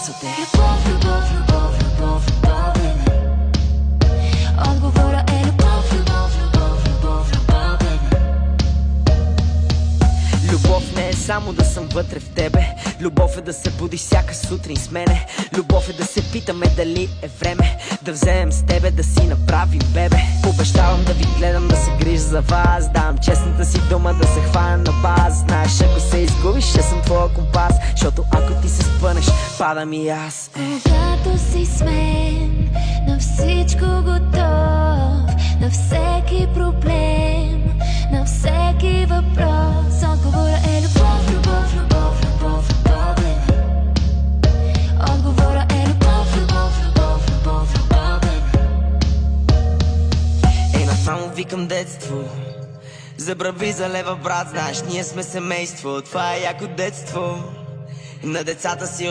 въпросът е любов, любов, любов, любов, любов, бебе. Отговора е любов, любов, любов, любов, любов, бебе. Любов не е само да съм вътре в тебе. Любов е да се буди всяка сутрин с мене. Любов е да се питаме дали е време да вземем с тебе да си направим бебе. Обещавам да ви гледам, да се грижа за вас. Давам честната си дума да се хвана на баз. Знаеш, ако се изгубиш, ще съм твоя компас. Защото ако ти се спънеш, падам и аз. Когато си с мен, на всичко готов, на всеки проблем, на всеки въпрос. Отговора е любов, любов, любов, любов, любов, бебе. Отговора е любов, любов, любов, любов, любов, бебе. Ей, насамо викам детство. Забрави за лева, брат, знаеш, ние сме семейство. Това е яко детство. На децата си